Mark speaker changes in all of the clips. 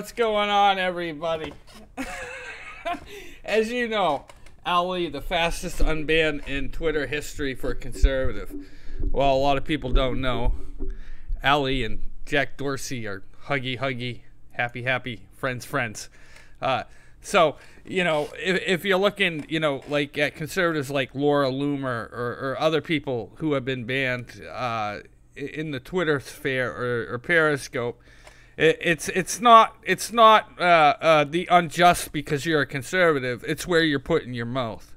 Speaker 1: What's going on, everybody? As you know, Ali, the fastest unbanned in Twitter history for conservative. Well, a lot of people don't know. Ali and Jack Dorsey are huggy, happy, friends. So, you know, if you're looking, you know, like at conservatives like Laura Loomer or other people who have been banned in the Twitter sphere or Periscope, it's not the unjust because you're a conservative. It's where you're putting your mouth.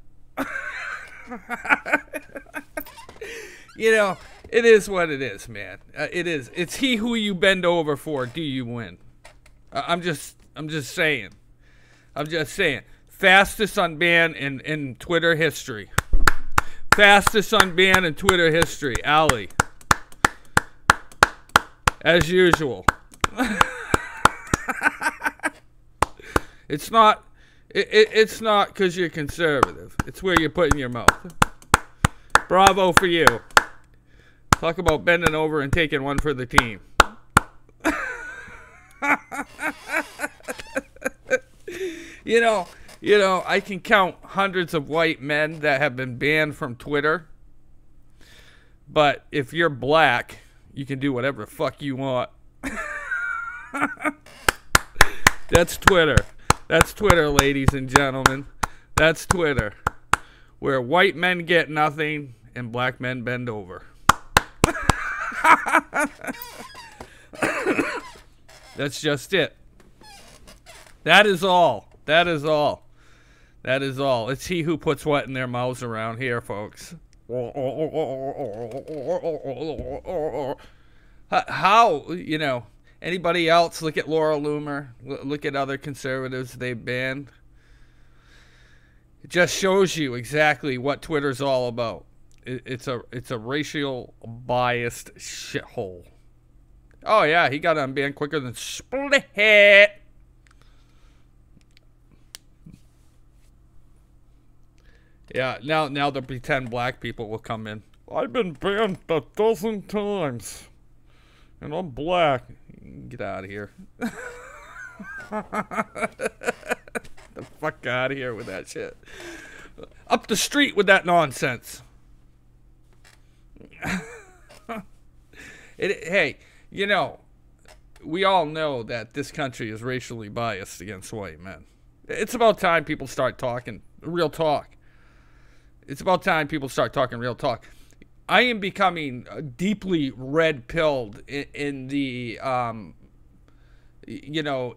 Speaker 1: You know, it is what it is, man. It is. It's he who you bend over for. Do you win? I'm just saying. Fastest unbanned in Twitter history. Fastest unbanned in Twitter history. Ali. As usual. It's not because you're conservative. It's where you're putting your mouth. Bravo for you. Talk about bending over and taking one for the team. You know, I can count hundreds of white men that have been banned from Twitter. But if you're black, you can do whatever the fuck you want. That's Twitter. That's Twitter, ladies and gentlemen. That's Twitter. Where white men get nothing and black men bend over. That's just it. That is all. It's he who puts what in their mouths around here, folks. How, you know, anybody else? Look at Laura Loomer. Look at other conservatives they've banned. It just shows you exactly what Twitter's all about. It's a racial biased shithole. Oh yeah, he got unbanned quicker than Split. Yeah, now the pretend black people will come in. I've been banned 12 times. And I'm black. Get out of here. The fuck out of here with that shit. Up the street with that nonsense. Hey, you know, we all know that this country is racially biased against white men. It's about time people start talking real talk. It's about time people start talking real talk. I am becoming deeply red-pilled in the, you know,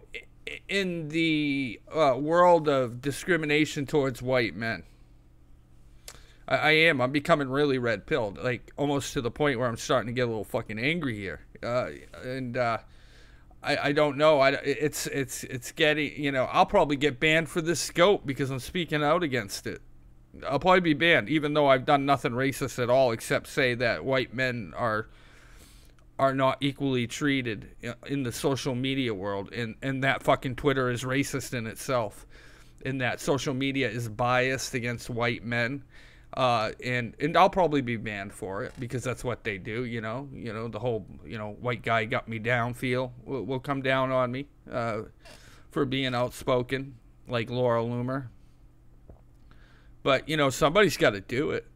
Speaker 1: in the world of discrimination towards white men. I am. I'm becoming really red-pilled, like almost to the point where I'm starting to get a little fucking angry here. I don't know. It's getting, you know, I'll probably get banned for this scope because I'm speaking out against it. I'll probably be banned, even though I've done nothing racist at all except say that white men are not equally treated in the social media world, and that fucking Twitter is racist in itself, and that social media is biased against white men, and I'll probably be banned for it because that's what they do, you know, the whole, you know, white guy got me down feel will come down on me for being outspoken like Laura Loomer. But, you know, somebody's got to do it.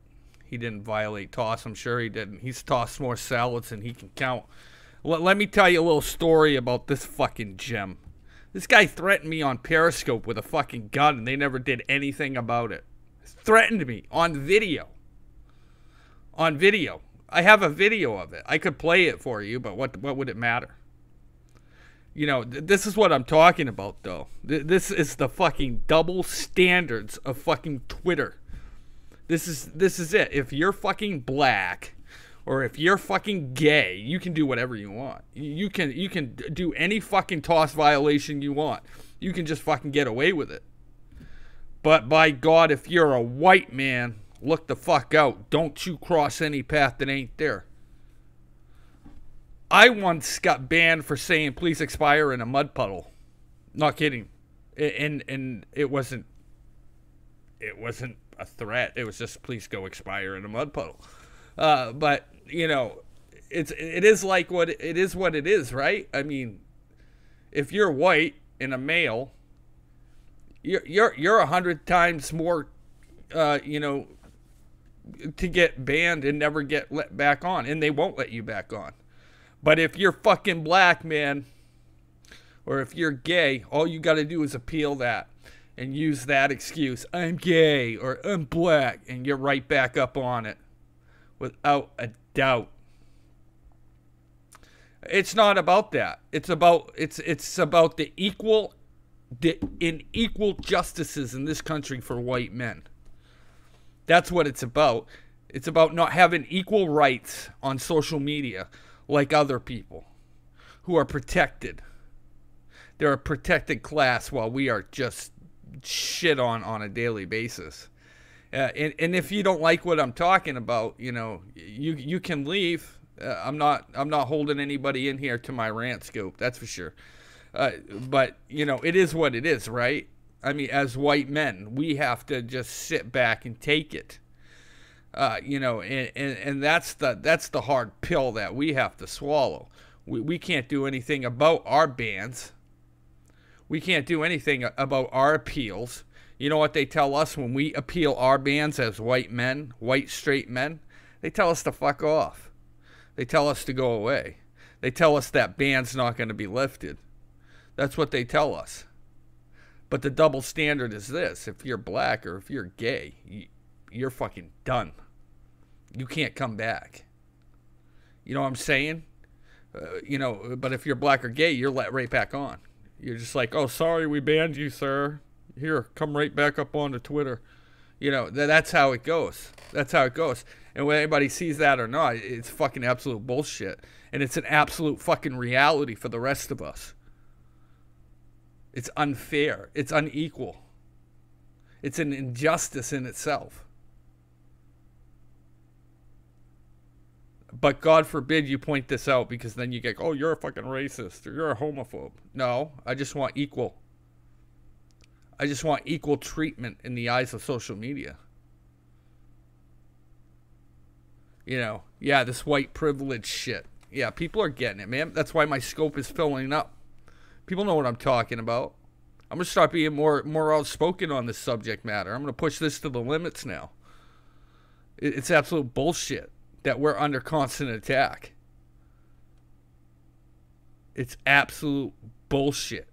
Speaker 1: He didn't violate toss. I'm sure he didn't. He's tossed more salads than he can count. Let me tell you a little story about this fucking gem. This guy threatened me on Periscope with a fucking gun, and they never did anything about it. Threatened me on video. On video. I have a video of it. I could play it for you, but what would it matter? You know, this is what I'm talking about, though. This is the fucking double standards of fucking Twitter. This is it. If you're fucking black, or if you're fucking gay, you can do whatever you want. You can do any fucking toss violation you want. You can just fucking get away with it. But by God, if you're a white man, look the fuck out. Don't you cross any path that ain't there. I once got banned for saying please expire in a mud puddle. Not kidding. And it wasn't a threat. It was just please go expire in a mud puddle. But, you know, it is like what it is, right? I mean, if you're white in a male, you're 100 times more, you know, to get banned and never get let back on, and they won't let you back on. But if you're fucking black, man, or if you're gay, all you got to do is appeal that and use that excuse. I'm gay or I'm black, and you're right back up on it without a doubt. It's not about that. It's about the unequal justices in this country for white men. That's what it's about. It's about not having equal rights on social media like other people who are protected. They're a protected class while we are just shit on a daily basis. And if you don't like what I'm talking about, you know, you can leave. I'm not holding anybody in here to my rant scope, that's for sure. But, you know, it is what it is, right? I mean, as white men, we have to just sit back and take it. You know, and that's the hard pill that we have to swallow. We can't do anything about our bans. We can't do anything about our appeals. You know what they tell us when we appeal our bans as white men, white straight men? They tell us to fuck off. They tell us to go away. They tell us that ban's not going to be lifted. That's what they tell us. But the double standard is this. If you're black or if you're gay, you're fucking done. You can't come back. You know what I'm saying? You know, but if you're black or gay, you're let right back on. You're just like, oh, sorry, we banned you, sir. Here, come right back up onto Twitter. You know, that's how it goes. That's how it goes. And whether anybody sees that or not, it's fucking absolute bullshit. And it's an absolute fucking reality for the rest of us. It's unfair. It's unequal. It's an injustice in itself. But God forbid you point this out, because then you get, oh, you're a fucking racist or you're a homophobe. No, I just want equal. I just want equal treatment in the eyes of social media. You know, yeah, this white privilege shit. Yeah, people are getting it, man. That's why my scope is filling up. People know what I'm talking about. I'm going to start being more outspoken on this subject matter. I'm going to push this to the limits now. It's absolute bullshit that we're under constant attack. It's absolute bullshit.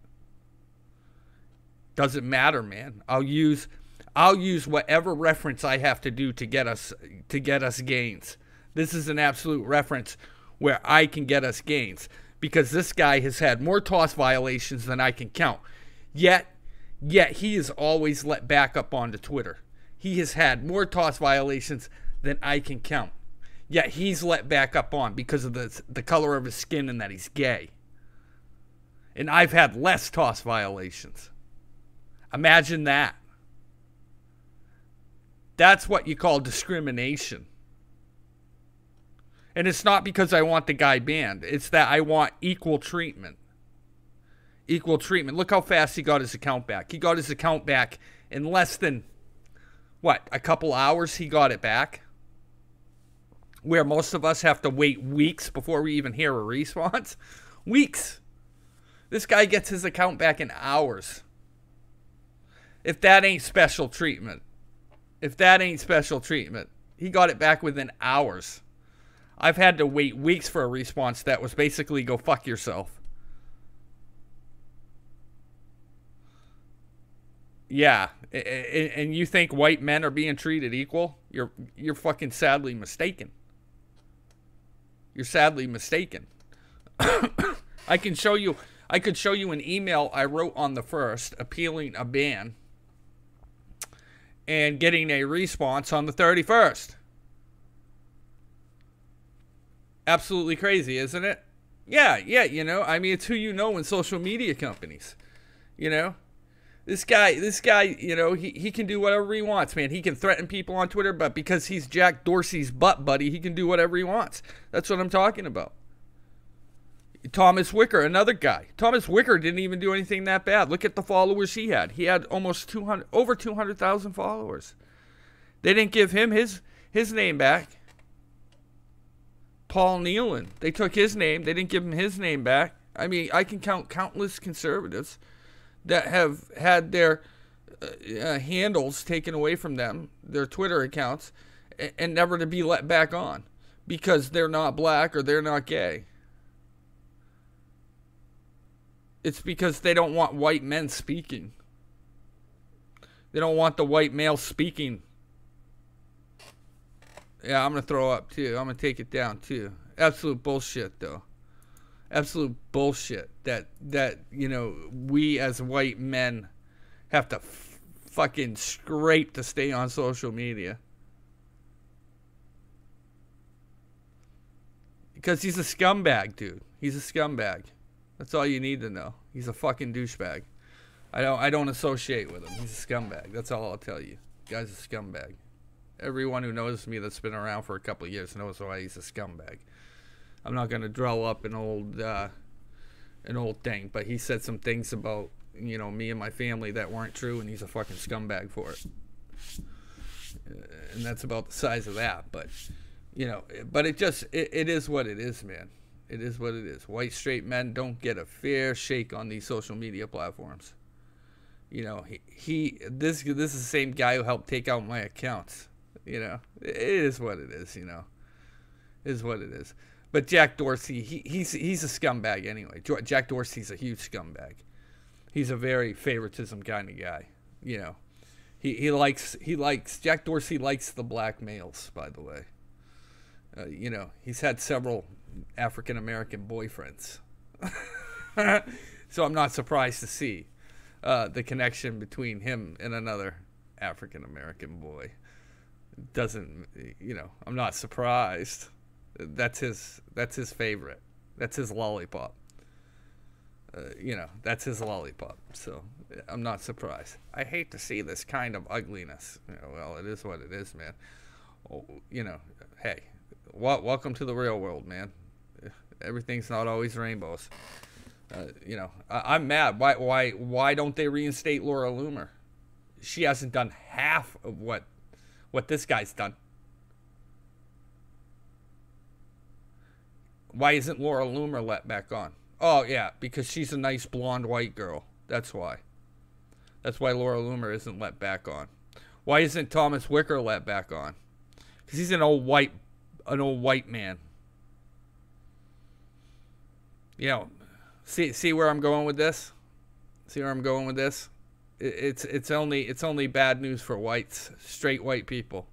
Speaker 1: Doesn't matter, man. I'll use whatever reference I have to do to get us gains. This is an absolute reference where I can get us gains, because this guy has had more toss violations than I can count. Yet he is always let back up onto Twitter. He has had more toss violations than I can count. Yet he's let back up on because of the color of his skin and that he's gay. And I've had less toss violations. Imagine that. That's what you call discrimination. And it's not because I want the guy banned. It's that I want equal treatment. Equal treatment. Look how fast he got his account back. He got his account back in less than, a couple hours he got it back? Where most of us have to wait weeks before we even hear a response. Weeks. This guy gets his account back in hours. If that ain't special treatment. If that ain't special treatment. He got it back within hours. I've had to wait weeks for a response that was basically go fuck yourself. Yeah. And you think white men are being treated equal? You're fucking sadly mistaken. You're sadly mistaken. I could show you an email I wrote on the 1st appealing a ban and getting a response on the 31st. Absolutely crazy, isn't it? Yeah, you know, I mean, it's who you know in social media companies. You know? This guy, you know, he can do whatever he wants, man. He can threaten people on Twitter, but because he's Jack Dorsey's butt buddy, he can do whatever he wants. That's what I'm talking about. Thomas Wicker, another guy. Thomas Wicker didn't even do anything that bad. Look at the followers he had. He had over 200,000 followers. They didn't give him his name back. Paul Nealon, they took his name. They didn't give him his name back. I mean, I can count countless conservatives that have had their handles taken away from them, their Twitter accounts, and never to be let back on because they're not black or they're not gay. It's because they don't want white men speaking. They don't want the white male speaking. Yeah, I'm going to throw up too. I'm going to take it down too. Absolute bullshit though. Absolute bullshit that we as white men have to fucking scrape to stay on social media. Because he's a scumbag, dude. He's a scumbag. That's all you need to know. He's a fucking douchebag. I don't associate with him. He's a scumbag. That's all I'll tell you. The guy's a scumbag. Everyone who knows me that's been around for a couple of years knows why he's a scumbag. I'm not going to drill up an old thing, but he said some things about, me and my family that weren't true, and he's a fucking scumbag for it. And that's about the size of that, but but it is what it is, man. It is what it is. White straight men don't get a fair shake on these social media platforms. This is the same guy who helped take out my accounts. It is what it is. It is what it is. But Jack Dorsey, he's a scumbag anyway. Jack Dorsey's a huge scumbag. He's a very favoritism kind of guy. Jack Dorsey likes the black males, by the way. He's had several African American boyfriends. So I'm not surprised to see the connection between him and another African American boy. I'm not surprised. That's his favorite. That's his lollipop. That's his lollipop. So I'm not surprised. I hate to see this kind of ugliness. Well, it is what it is, man. Hey, welcome to the real world, man. Everything's not always rainbows. I'm mad. Why don't they reinstate Laura Loomer? She hasn't done half of what this guy's done. Why isn't Laura Loomer let back on? Oh, yeah, because she's a nice blonde white girl. That's why. That's why Laura Loomer isn't let back on. Why isn't Thomas Wicker let back on? Because he's an old white man. See where I'm going with this? See where I'm going with this? It's only bad news for whites, straight white people.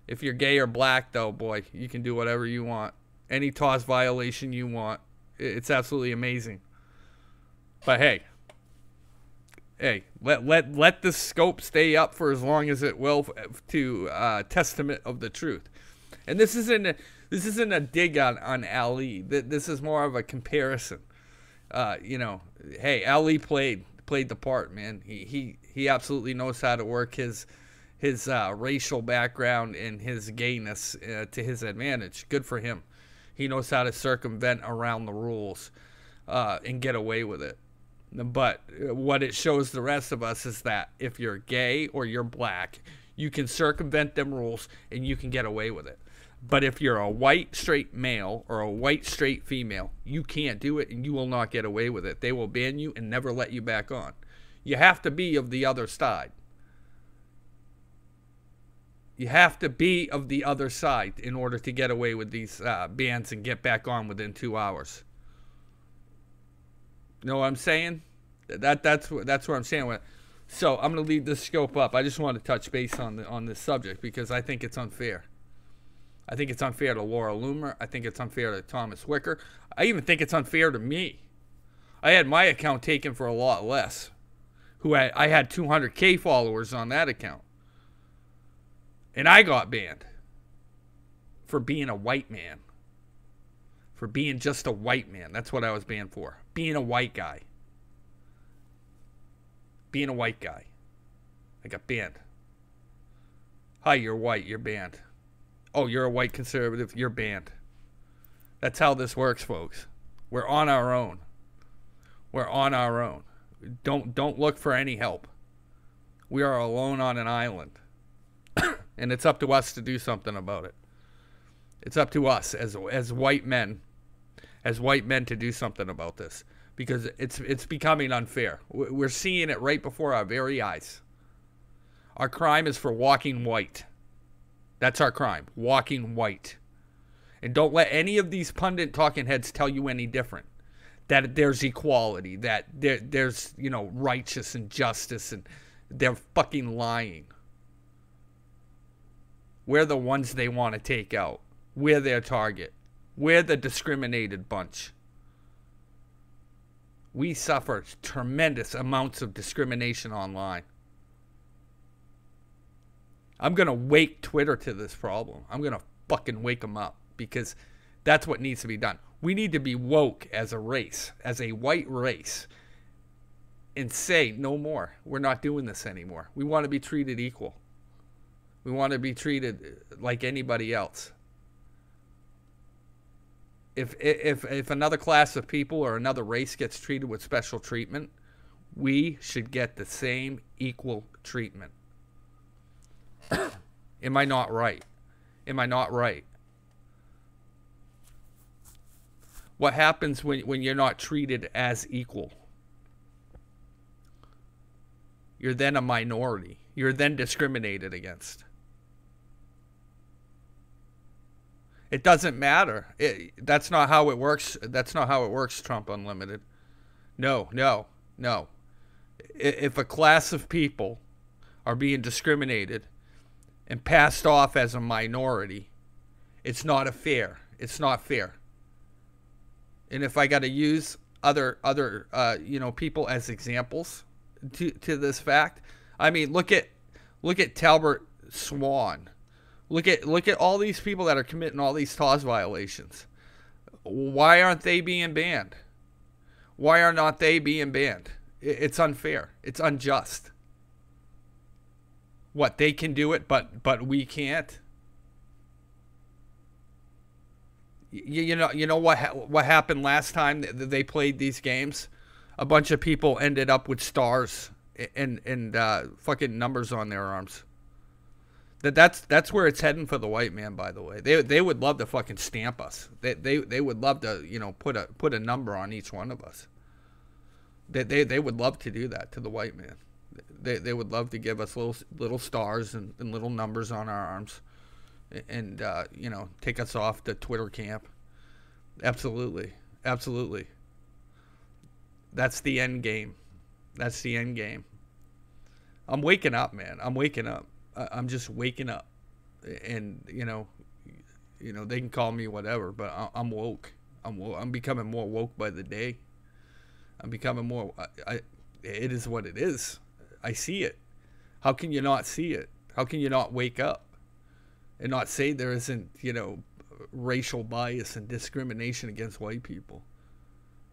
Speaker 1: If you're gay or black, though, boy, you can do whatever you want. Any TOS violation you want. It's absolutely amazing. But hey, let the scope stay up for as long as it will to testament of the truth. And this isn't a dig on Ali. This is more of a comparison. Hey, Ali played the part, man. He absolutely knows how to work his racial background and his gayness to his advantage. Good for him. He knows how to circumvent around the rules and get away with it. But what it shows the rest of us is that if you're gay or you're black, you can circumvent them rules and you can get away with it. But if you're a white straight male or a white straight female, you can't do it and you will not get away with it. They will ban you and never let you back on. You have to be of the other side. You have to be of the other side in order to get away with these bans and get back on within 2 hours. You know what I'm saying? That's what I'm saying. So I'm going to leave this scope up. I just want to touch base on this subject because I think it's unfair. I think it's unfair to Laura Loomer. I think it's unfair to Thomas Wicker. I even think it's unfair to me. I had my account taken for a lot less. I had 200K followers on that account. And I got banned for being a white man. For being just a white man. That's what I was banned for. Being a white guy. Being a white guy. I got banned. Hi, you're white. You're banned. Oh, you're a white conservative. You're banned. That's how this works, folks. We're on our own. We're on our own. Don't look for any help. We are alone on an island. And it's up to us to do something about it. It's up to us as white men to do something about this. because it's becoming unfair. We're seeing it right before our very eyes. Our crime is for walking white. That's our crime, walking white. And don't let any of these pundit talking heads tell you any different. That there's equality, that there's, you know, righteous and justice, and they're fucking lying. We're the ones they want to take out. We're their target. We're the discriminated bunch. We suffer tremendous amounts of discrimination online. I'm going to wake Twitter to this problem. I'm going to fucking wake them up, because that's what needs to be done. We need to be woke as a race, as a white race, and say no more. We're not doing this anymore. We want to be treated equal. We want to be treated like anybody else. If another class of people or another race gets treated with special treatment, we should get the same equal treatment. Am I not right? Am I not right? What happens when you're not treated as equal? You're then a minority. You're then discriminated against. It doesn't matter. That's not how it works. That's not how it works, Trump Unlimited. No. If a class of people are being discriminated and passed off as a minority, it's not fair. It's not fair. And if I got to use other people as examples to this fact, I mean, look at Talbot Swan. Look at all these people that are committing all these TOS violations. Why aren't they being banned? Why are not they being banned? It's unfair. It's unjust. What, they can do it, but we can't? You know what happened last time they played these games? A bunch of people ended up with stars and fucking numbers on their arms. That's where it's heading for the white man, by the way. They would love to fucking stamp us. They would love to, you know, put a number on each one of us. They would love to do that to the white man. They would love to give us little stars and little numbers on our arms, and you know, take us off the Twitter camp. Absolutely. That's the end game. That's the end game. I'm waking up, man. I'm waking up. I'm just waking up, and you know, they can call me whatever, but I'm woke. I'm becoming more woke by the day. I'm becoming more. It is what it is. I see it. How can you not see it? How can you not wake up and not say there isn't, you know, racial bias and discrimination against white people?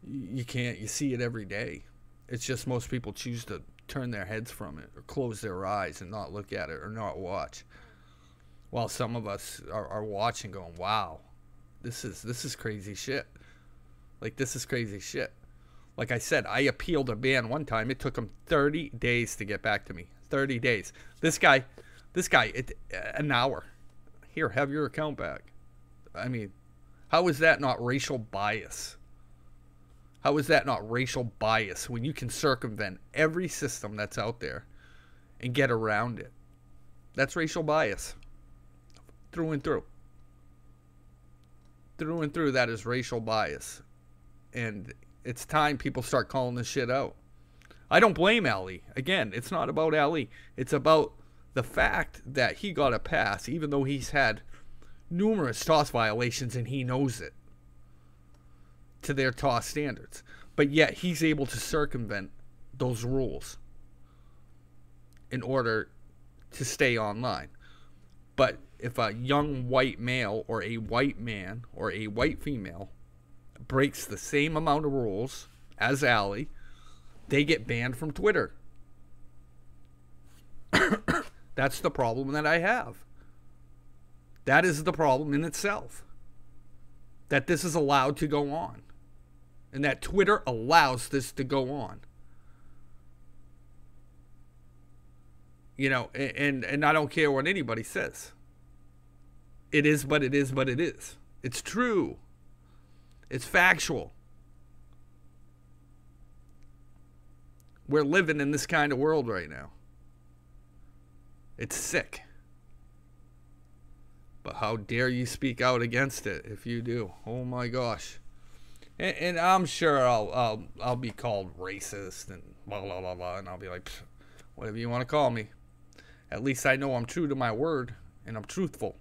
Speaker 1: You can't. You see it every day. It's just most people choose to turn their heads from it or close their eyes and not look at it or not watch, while some of us are watching going, wow, this is crazy shit. Like, this is crazy shit. Like I said, I appealed a ban one time. It took him 30 days to get back to me. 30 days. This guy, an hour. Here, have your account back. I mean, how is that not racial bias? How is that not racial bias when you can circumvent every system that's out there and get around it? That's racial bias. Through and through. Through and through, that is racial bias. And it's time people start calling this shit out. I don't blame Ali. Again, it's not about Ali. It's about the fact that he got a pass, even though he's had numerous TOS violations and he knows it, to their TOS standards. But yet he's able to circumvent those rules in order to stay online. But if a young white male or a white man or a white female breaks the same amount of rules as Ali, they get banned from Twitter. That's the problem that I have. That is the problem in itself. That this is allowed to go on. And that Twitter allows this to go on. You know, and I don't care what anybody says. It is, but it is, but it is. It's true. It's factual. We're living in this kind of world right now. It's sick. But how dare you speak out against it if you do? Oh my gosh. And I'm sure I'll be called racist and blah blah blah blah, and I'll be like, whatever you want to call me. At least I know I'm true to my word and I'm truthful.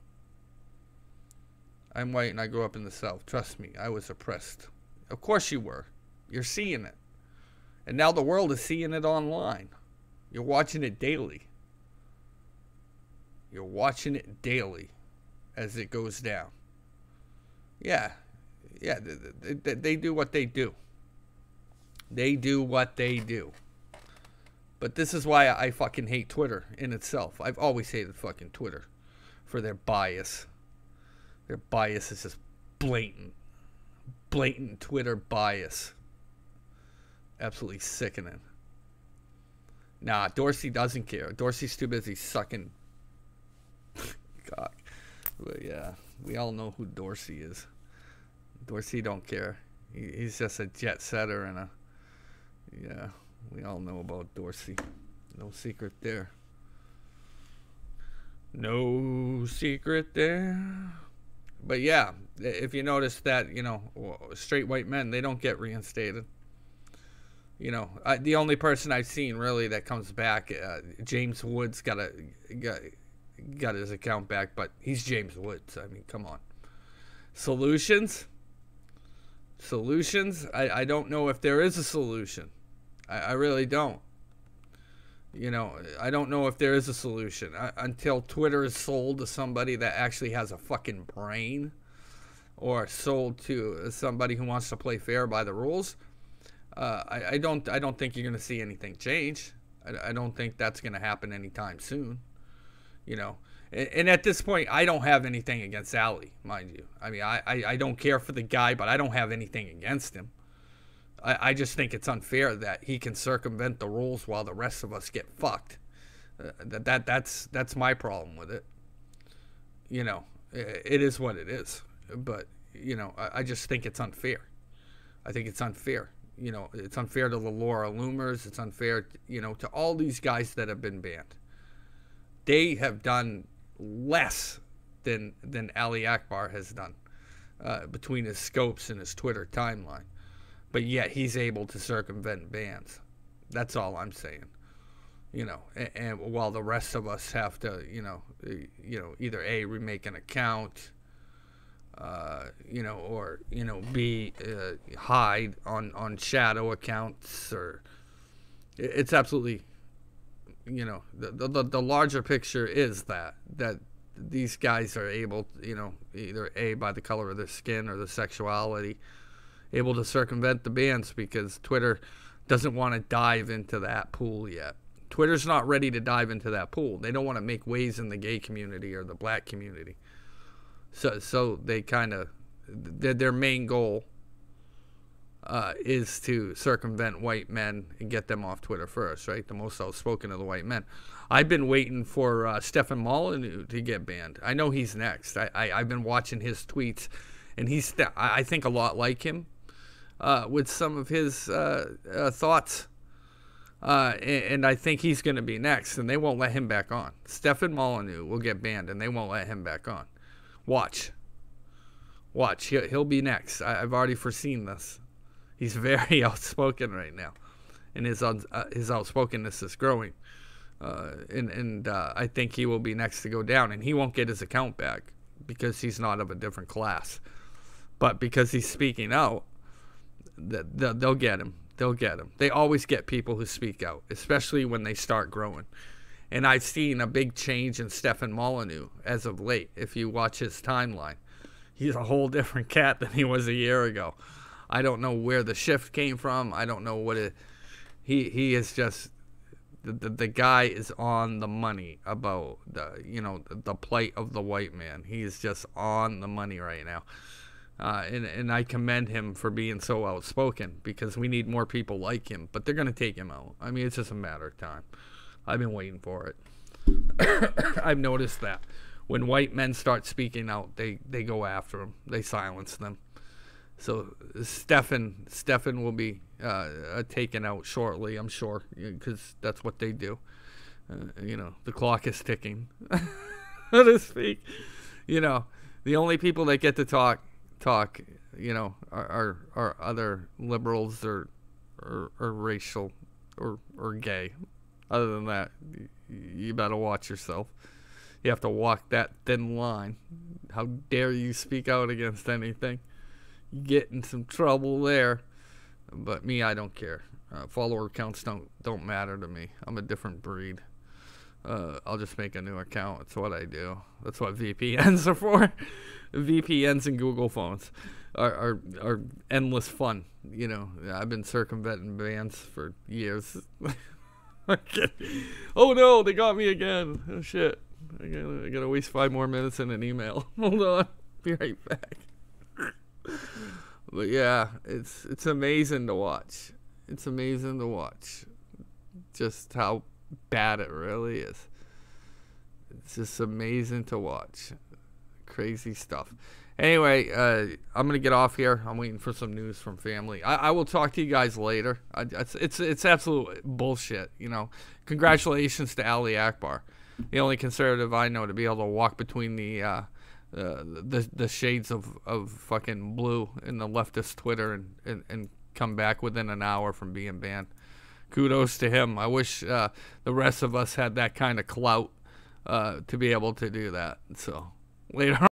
Speaker 1: I'm white and I grew up in the South. Trust me, I was oppressed. Of course you were. You're seeing it. And now the world is seeing it online. You're watching it daily. You're watching it daily as it goes down. Yeah, they do what they do. They do what they do. But this is why I fucking hate Twitter in itself. I've always hated fucking Twitter for their bias. Their bias is just blatant. Blatant Twitter bias. Absolutely sickening. Nah, Dorsey doesn't care. Dorsey's too busy sucking cock. But yeah, we all know who Dorsey is. Dorsey don't care. He's just a jet setter and a... Yeah, we all know about Dorsey. No secret there. No secret there. But yeah, if you notice that, you know, straight white men, they don't get reinstated. You know, the only person I've seen really that comes back, James Woods got his account back, but he's James Woods. I mean, come on. Solutions? I don't know if there is a solution. I really don't. You know, I don't know if there is a solution until Twitter is sold to somebody that actually has a fucking brain, or sold to somebody who wants to play fair by the rules. I don't think you're going to see anything change. I don't think that's going to happen anytime soon. You know, and at this point, I don't have anything against Ali, mind you. I mean, I don't care for the guy, but I don't have anything against him. I just think it's unfair that he can circumvent the rules while the rest of us get fucked. That's my problem with it. You know, it is what it is. But, you know, I just think it's unfair. I think it's unfair. You know, it's unfair to the Laura Loomers. It's unfair, you know, to all these guys that have been banned. They have done less than Ali Akbar has done between his scopes and his Twitter timeline. But yet he's able to circumvent bans. That's all I'm saying. You know, and while the rest of us have to, you know, either A, remake an account, you know, or, you know, B, hide on shadow accounts, or it's absolutely, you know, the larger picture is that these guys are able, you know, either A, by the color of their skin or their sexuality, able to circumvent the bans because Twitter doesn't want to dive into that pool yet. Twitter's not ready to dive into that pool. They don't want to make waves in the gay community or the black community. So they kind of, their main goal is to circumvent white men and get them off Twitter first, right? The most outspoken of the white men. I've been waiting for Stefan Molyneux to get banned. I know he's next. I've been watching his tweets, and he's, I think, a lot like him with some of his thoughts. And I think he's going to be next, and they won't let him back on. Stefan Molyneux will get banned, and they won't let him back on. Watch. He'll be next. I've already foreseen this. He's very outspoken right now, and his outspokenness is growing. And I think he will be next to go down, and he won't get his account back because he's not of a different class. But because he's speaking out, they'll get him. They'll get him. They always get people who speak out, especially when they start growing. And I've seen a big change in Stefan Molyneux as of late. If you watch his timeline, he's a whole different cat than he was a year ago. I don't know where the shift came from. I don't know what it. He is just the guy is on the money about the plight of the white man. He is just on the money right now. And I commend him for being so outspoken because we need more people like him. But they're going to take him out. I mean, it's just a matter of time. I've been waiting for it. I've noticed that when white men start speaking out, they go after them. They silence them. So Stefan will be taken out shortly, I'm sure, because that's what they do. The clock is ticking, so to speak. The only people that get to talk, are other liberals or racial or gay. Other than that, you better watch yourself. You have to walk that thin line. How dare you speak out against anything? You get in some trouble there. But me, I don't care. Follower counts don't matter to me. I'm a different breed. I'll just make a new account. That's what I do. That's what VPNs are for. VPNs and Google phones are endless fun. I've been circumventing bans for years. Oh no, they got me again. Oh shit. I gotta waste 5 more minutes in an email. Hold on. Be right back. But yeah, it's amazing to watch. It's amazing to watch just how bad it really is. It's just amazing to watch. Crazy stuff. Anyway, I'm gonna get off here. I'm waiting for some news from family. I will talk to you guys later. It's absolute bullshit. Congratulations to Ali Akbar, the only conservative I know to be able to walk between the shades of fucking blue in the leftist Twitter and come back within an hour from being banned. Kudos to him. I wish the rest of us had that kind of clout to be able to do that. So later on.